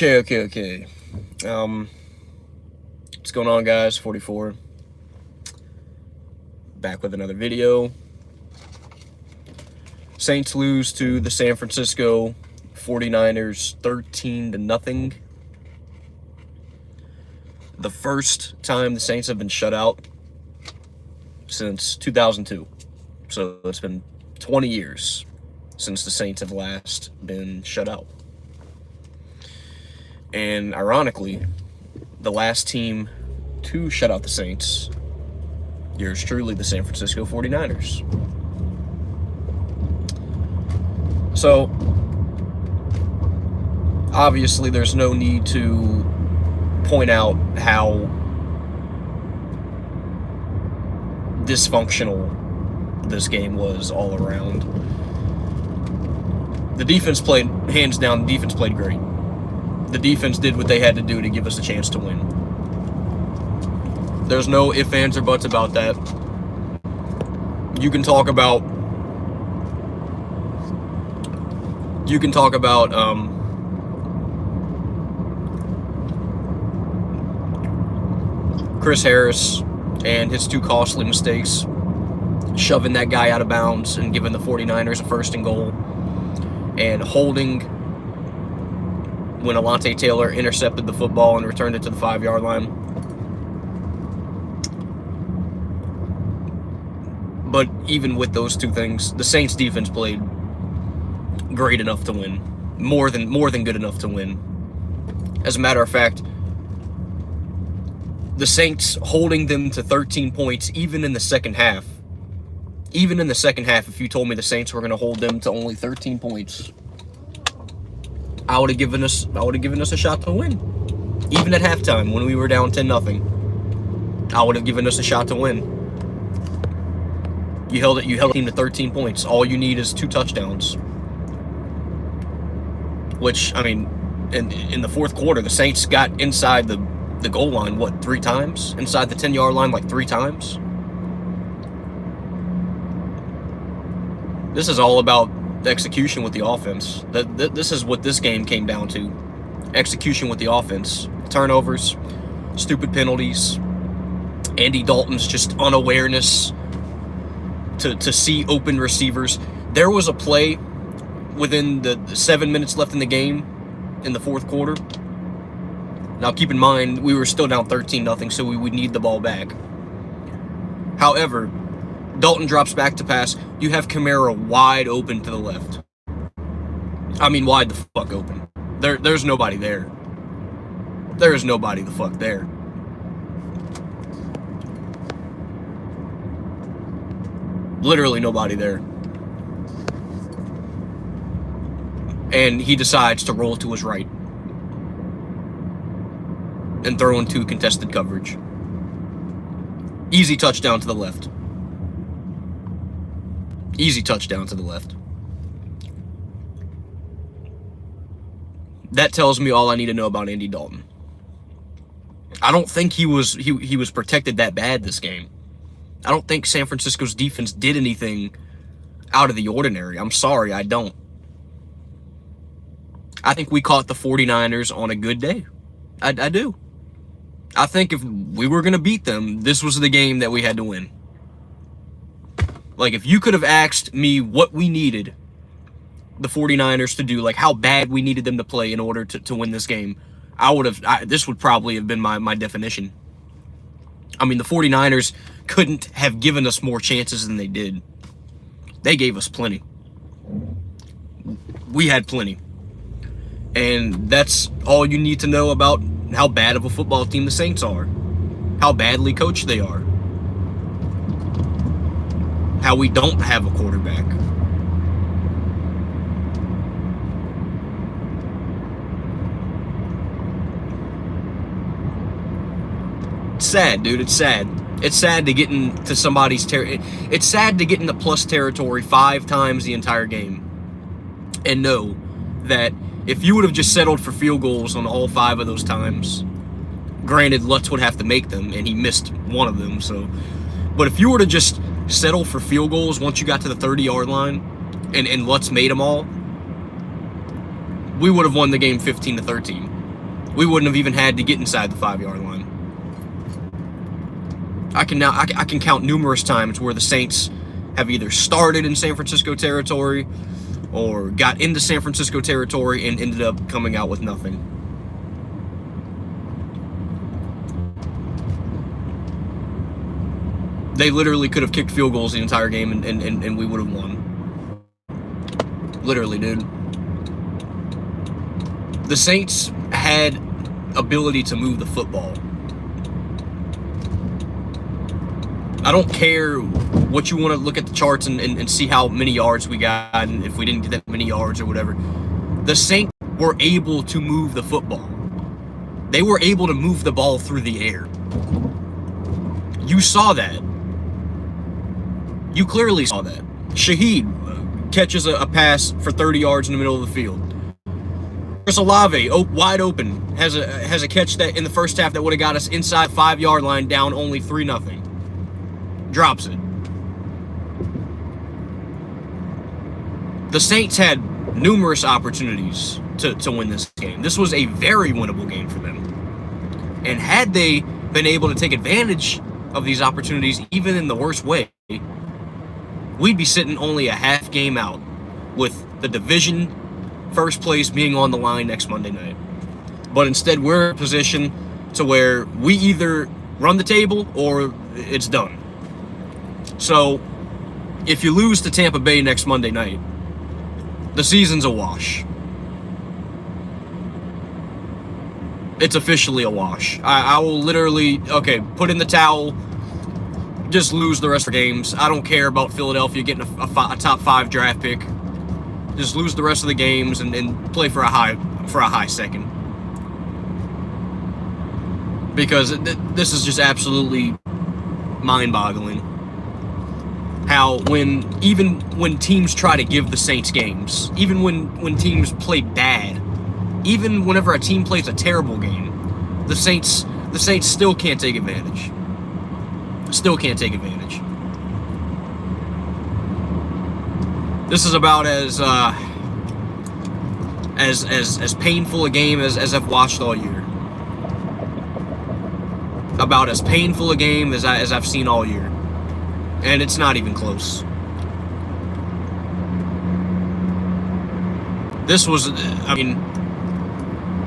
Okay. Um, what's going on, guys? 44 back with another video. Saints lose to the San Francisco 49ers 13-0. The first time the Saints have been shut out since 2002. So it's been 20 years since the Saints have last been shut out. And ironically, the last team to shut out the Saints, yours truly, the San Francisco 49ers. So, obviously, there's no need to point out how dysfunctional this game was all around. The defense played, hands down, the defense played great. The defense did what they had to do to give us a chance to win. There's no ifs, ands, or buts about that. You can talk about Chris Harris and his two costly mistakes, shoving that guy out of bounds and giving the 49ers a first and goal, and holding when Alontae Taylor intercepted the football and returned it to the 5-yard line. But even with those two things, the Saints defense played great enough to win. More than good enough to win. As a matter of fact, the Saints holding them to 13 points even in the second half. Even in the second half, if you told me the Saints were going to hold them to only 13 points, I would have given us a shot to win. Even at halftime when we were down 10-0, I would have given us a shot to win. You held the team to 13 points. All you need is 2 touchdowns. Which, I mean, in the fourth quarter, the Saints got inside the goal line, 3 times? Inside the 10-yard line, 3 times? This is all about execution with the offense. This is what this game came down to. Execution with the offense. Turnovers, stupid penalties, Andy Dalton's just unawareness to see open receivers. There was a play within the 7 minutes left in the game in the fourth quarter. Now, keep in mind, we were still down 13-0, so we would need the ball back. However, Dalton drops back to pass. You have Kamara wide open to the left. I mean, wide the fuck open. There's nobody there. There is nobody the fuck there. Literally nobody there. And he decides to roll to his right and throw into contested coverage. Easy touchdown to the left. Easy touchdown to the left. That tells me all I need to know about Andy Dalton. I don't think he was protected that bad this game. I don't think San Francisco's defense did anything out of the ordinary. I'm sorry, I don't. I think we caught the 49ers on a good day. I do. I think if we were going to beat them, this was the game that we had to win. Like, if you could have asked me what we needed the 49ers to do, like how bad we needed them to play in order to win this game, this would probably have been my definition. I mean, the 49ers couldn't have given us more chances than they did. They gave us plenty. We had plenty. And that's all you need to know about how bad of a football team the Saints are. How badly coached they are. How we don't have a quarterback. It's sad, dude. It's sad. It's sad to get into somebody's It's sad to get into plus territory 5 times the entire game and know that if you would have just settled for field goals on all 5 of those times, granted, Lutz would have to make them, and he missed one of them. But if you were to just settle for field goals once you got to the 30-yard line, and Lutz made them all, we would have won the game 15-13. we wouldn't have even had to get inside the 5-yard line. I can count numerous times where the Saints have either started in San Francisco territory or got into San Francisco territory and ended up coming out with nothing. They literally could have kicked field goals the entire game and we would have won. Literally, dude. The Saints had ability to move the football. I don't care what you want to look at the charts and see how many yards we got and if we didn't get that many yards or whatever. The Saints were able to move the football. They were able to move the ball through the air. You saw that. You clearly saw that. Shaheed catches a pass for 30 yards in the middle of the field. Chris Olave, wide open, has a catch that in the first half that would have got us inside the 5-yard line, down only 3-0. Drops it. The Saints had numerous opportunities to win this game. This was a very winnable game for them. And had they been able to take advantage of these opportunities, even in the worst way, we'd be sitting only a half game out with the division first place being on the line next Monday night. But instead, we're in a position to where we either run the table or it's done. So, if you lose to Tampa Bay next Monday night, the season's a wash. It's officially a wash. I will literally, put in the towel, just lose the rest of the games. I don't care about Philadelphia getting a top 5 draft pick. Just lose the rest of the games and play for a high second. Because this is just absolutely mind-boggling. How even when teams try to give the Saints games, even when teams play bad, even whenever a team plays a terrible game, the Saints still can't take advantage. Still can't take advantage. This is about as painful a game as I've watched all year. About as painful a game as I've seen all year. And it's not even close. This was,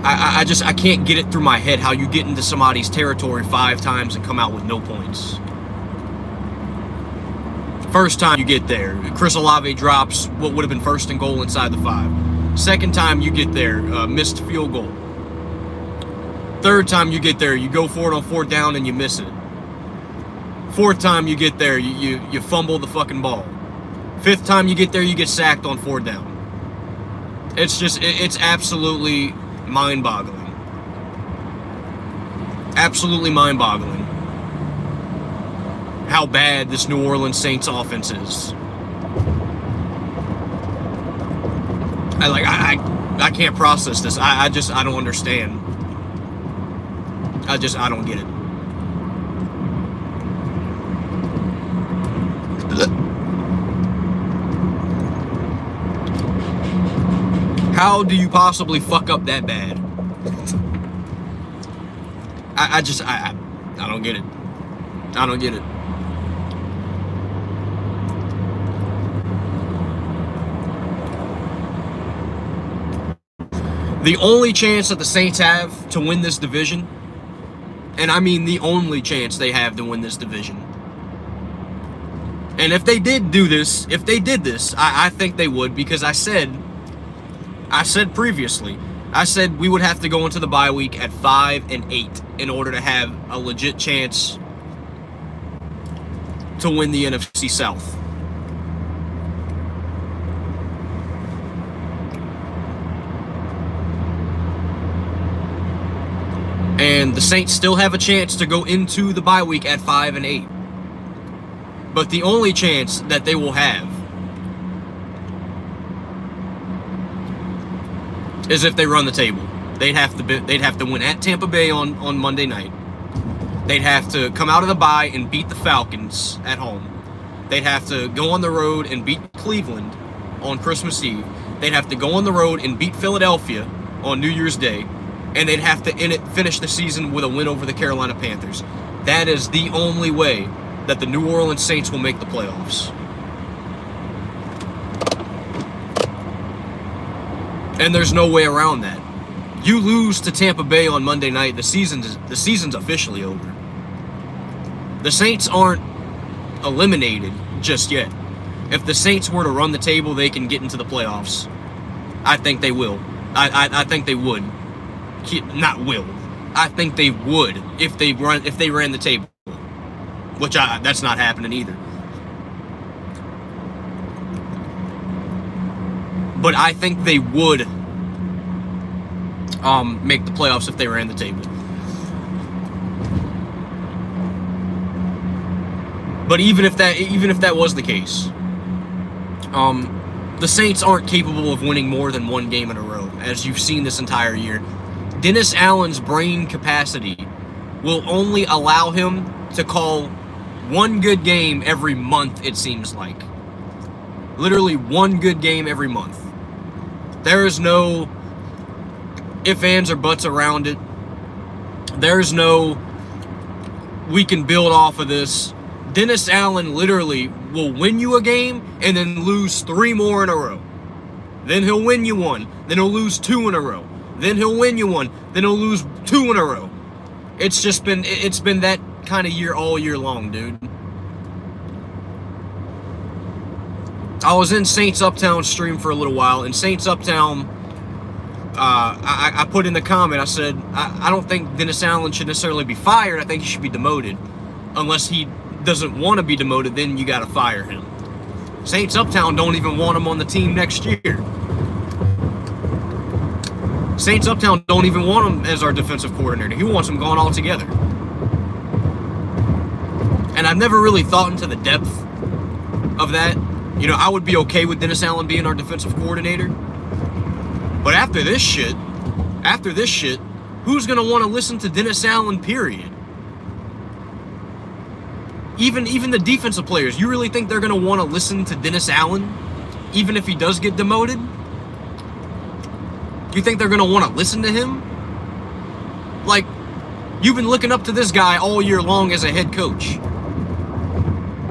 I can't get it through my head how you get into somebody's territory 5 times and come out with no points. First time you get there, Chris Olave drops what would have been first and goal inside the 5. Second time you get there, missed field goal. Third time you get there, you go for it on 4th down and you miss it. 4th time you get there, you fumble the fucking ball. 5th time you get there, you get sacked on 4th down. It's absolutely mind-boggling. Absolutely mind-boggling how bad this New Orleans Saints offense is. I can't process this. I don't understand. I don't get it. How do you possibly fuck up that bad? I don't get it. I don't get it. The only chance that the Saints have to win this division, and I mean the only chance they have to win this division, and if they did this, I think they would, because I said previously, I said we would have to go into the bye week at 5-8 in order to have a legit chance to win the NFC South. And the Saints still have a chance to go into the bye week at 5-8. But the only chance that they will have is if they run the table. They'd have to win at Tampa Bay on Monday night. They'd have to come out of the bye and beat the Falcons at home. They'd have to go on the road and beat Cleveland on Christmas Eve. They'd have to go on the road and beat Philadelphia on New Year's Day. and they'd have to finish the season with a win over the Carolina Panthers. That is the only way that the New Orleans Saints will make the playoffs. And there's no way around that. You lose to Tampa Bay on Monday night, the season's officially over. The Saints aren't eliminated just yet. If the Saints were to run the table, they can get into the playoffs. I think they will. I think they would. Not will. I think they would if they ran the table. Which that's not happening either. But I think they would make the playoffs if they ran the table. But even if that was the case, the Saints aren't capable of winning more than one game in a row, as you've seen this entire year. Dennis Allen's brain capacity will only allow him to call one good game every month, it seems like. Literally one good game every month. There is no ifs, ands, or buts around it. There's no we can build off of this. Dennis Allen literally will win you a game and then lose 3 more in a row. Then he'll win you one. Then he'll lose 2 in a row. Then he'll win you one. Then he'll lose 2 in a row. It's been that kind of year all year long, dude. I was in Saints Uptown stream for a little while, and Saints Uptown, I put in the comment, I said, I don't think Dennis Allen should necessarily be fired. I think he should be demoted. Unless he doesn't want to be demoted, then you got to fire him. Saints Uptown don't even want him on the team next year. Saints Uptown don't even want him as our defensive coordinator. He wants him gone altogether. And I've never really thought into the depth of that. You know, I would be okay with Dennis Allen being our defensive coordinator. But after this shit, who's going to want to listen to Dennis Allen, period? Even the defensive players, you really think they're going to want to listen to Dennis Allen, even if he does get demoted? You think they're going to want to listen to him? Like, you've been looking up to this guy all year long as a head coach.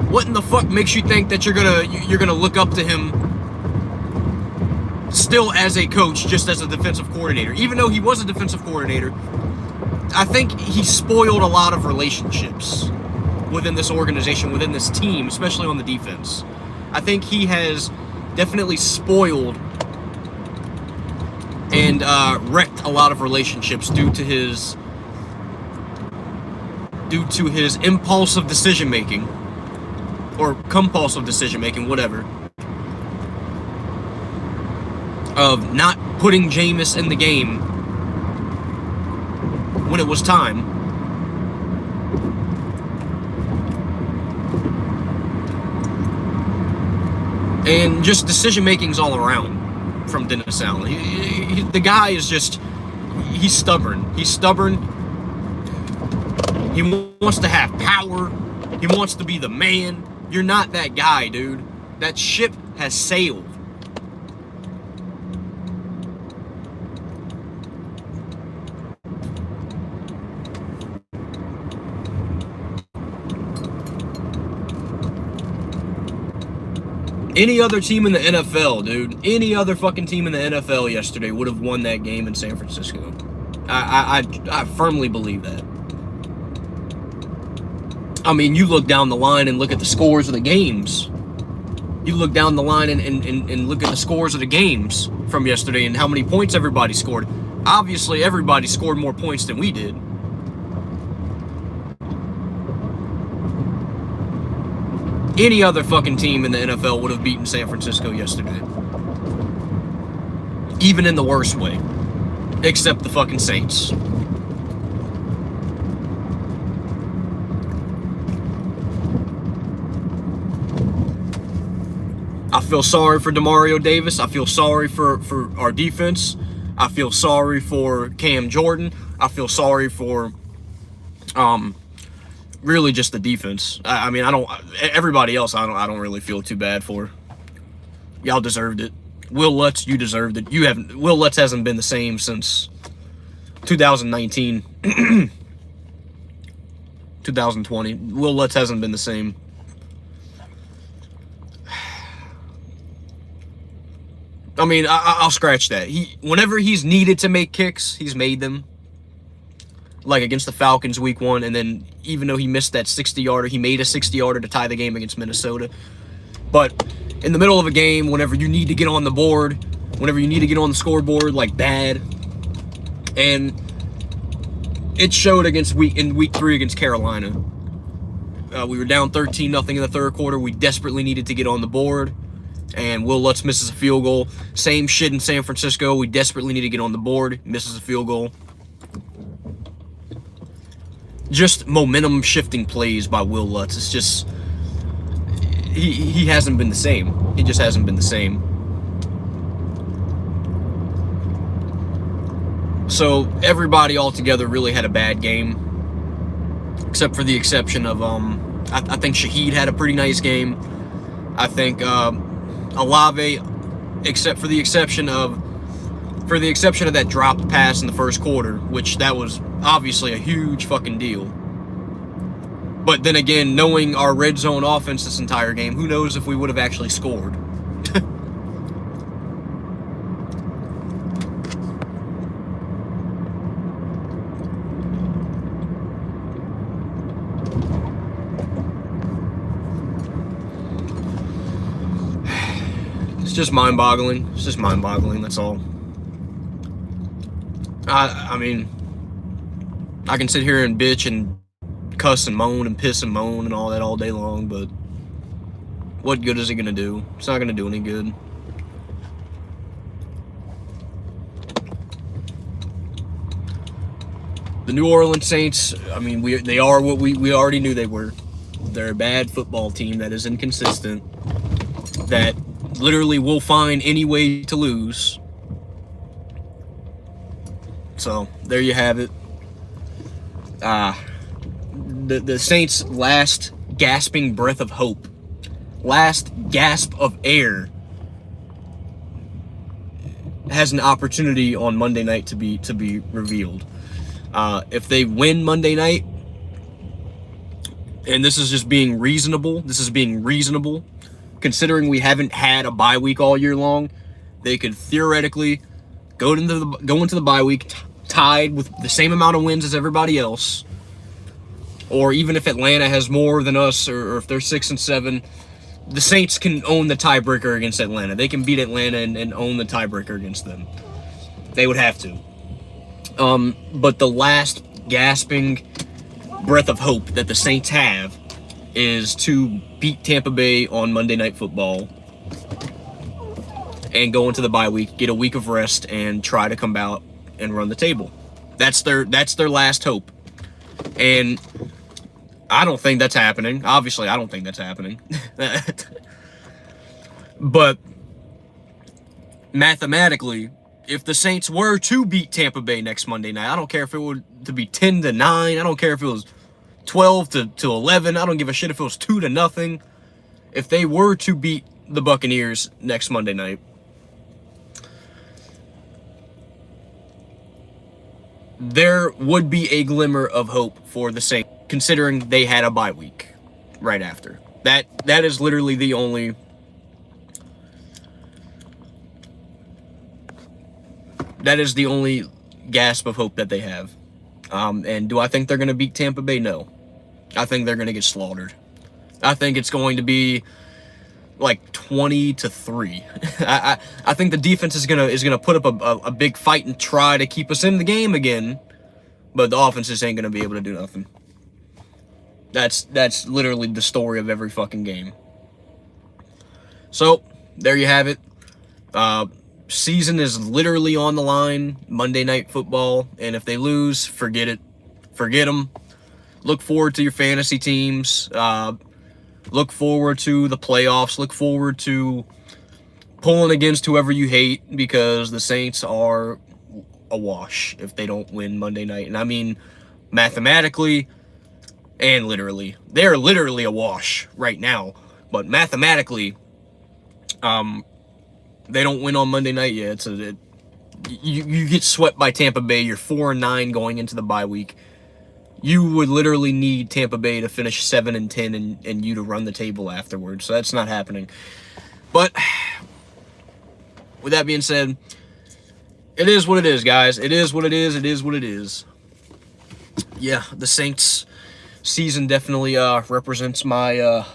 What in the fuck makes you think that you're gonna look up to him still as a coach, just as a defensive coordinator? Even though he was a defensive coordinator, I think he spoiled a lot of relationships within this organization, within this team, especially on the defense. I think he has definitely spoiled and wrecked a lot of relationships due to his impulsive decision making, or compulsive decision making, whatever, of not putting Jameis in the game when it was time. And just decision making's all around from Dennis Allen. The guy is just, he's stubborn. He's stubborn. He wants to have power. He wants to be the man. You're not that guy, dude. That ship has sailed. Any other team in the NFL, dude, any other fucking team in the NFL yesterday would have won that game in San Francisco. I firmly believe that. I mean, you look down the line and look at the scores of the games. You look down the line and look at the scores of the games from yesterday and how many points everybody scored. Obviously, everybody scored more points than we did. Any other fucking team in the NFL would have beaten San Francisco yesterday. Even in the worst way. Except the fucking Saints. I feel sorry for Demario Davis. I feel sorry for our defense. I feel sorry for Cam Jordan. I feel sorry for really just the defense. I mean, everybody else I don't really feel too bad for. Y'all deserved it. Will Lutz, you deserved it. Will Lutz hasn't been the same since 2019, 2020. Will Lutz hasn't been the same. I mean, I'll scratch that. Whenever he's needed to make kicks, he's made them. Like against the Falcons week 1, and then even though he missed that 60-yarder, he made a 60-yarder to tie the game against Minnesota. But in the middle of a game, whenever you need to get on the board, whenever you need to get on the scoreboard, like bad. And it showed in week 3 against Carolina. We were down 13-0 in the third quarter. We desperately needed to get on the board. And Will Lutz misses a field goal. Same shit in San Francisco. We desperately need to get on the board. Misses a field goal. Just momentum shifting plays by Will Lutz. It's just he hasn't been the same. He just hasn't been the same. So everybody altogether really had a bad game, except for the exception of I think Shaheed had a pretty nice game. I think Olave, except for the exception of that dropped pass in the first quarter, which that was obviously a huge fucking deal. But then again, knowing our red zone offense this entire game, who knows if we would have actually scored. It's just mind-boggling. It's just mind-boggling, that's all. I mean, I can sit here and bitch and cuss and moan and piss and moan and all that all day long, but what good is it going to do? It's not going to do any good. The New Orleans Saints, I mean, they are what we already knew they were. They're a bad football team that is inconsistent, that literally will find any way to lose. So, there you have it. The Saints' last gasping breath of hope, last gasp of air, has an opportunity on Monday night to be revealed. If they win Monday night, and this is just being reasonable, considering we haven't had a bye week all year long, they could theoretically go into the bye week tied with the same amount of wins as everybody else. Or even if Atlanta has more than us, or if they're 6-7, the Saints can own the tiebreaker against Atlanta. They can beat Atlanta and own the tiebreaker against them. They would have to. But the last gasping breath of hope that the Saints have is to beat Tampa Bay on Monday Night Football and go into the bye week, get a week of rest, and try to come out and run the table. That's their last hope. And I don't think that's happening. Obviously, I don't think that's happening. But mathematically, if the Saints were to beat Tampa Bay next Monday night, I don't care if it were to be 10-9. I don't care if it was 12-11. I don't give a shit if it was 2-0. If they were to beat the Buccaneers next Monday night, there would be a glimmer of hope for the Saints, considering they had a bye week right after. That is literally the only gasp of hope that they have. And do I think they're going to beat Tampa Bay? No. I think they're going to get slaughtered. I think it's going to be like 20-3. I think the defense is gonna put up a big fight and try to keep us in the game again, but the offense just ain't gonna be able to do nothing. That's literally the story of every fucking game. So there you have it. Season is literally on the line. Monday Night Football, and if they lose, forget it. Forget them. Look forward to your fantasy teams. Look forward to the playoffs. Look forward to pulling against whoever you hate, because the Saints are a wash if they don't win Monday night. And I mean mathematically and literally. They're literally a wash right now. But mathematically, they don't win on Monday night yet. you get swept by Tampa Bay. You're 4-9 going into the bye week. You would literally need Tampa Bay to finish 7-10 and you to run the table afterwards. So that's not happening. But with that being said, it is what it is, guys. It is what it is. It is what it is. Yeah, the Saints season definitely represents my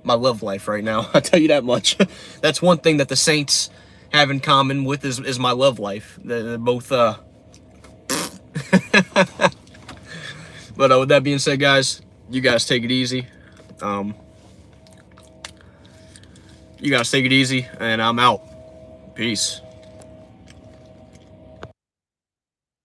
my love life right now. I'll tell you that much. That's one thing that the Saints have in common with is my love life. They're both But with that being said, guys, you guys take it easy. You guys take it easy, and I'm out. Peace.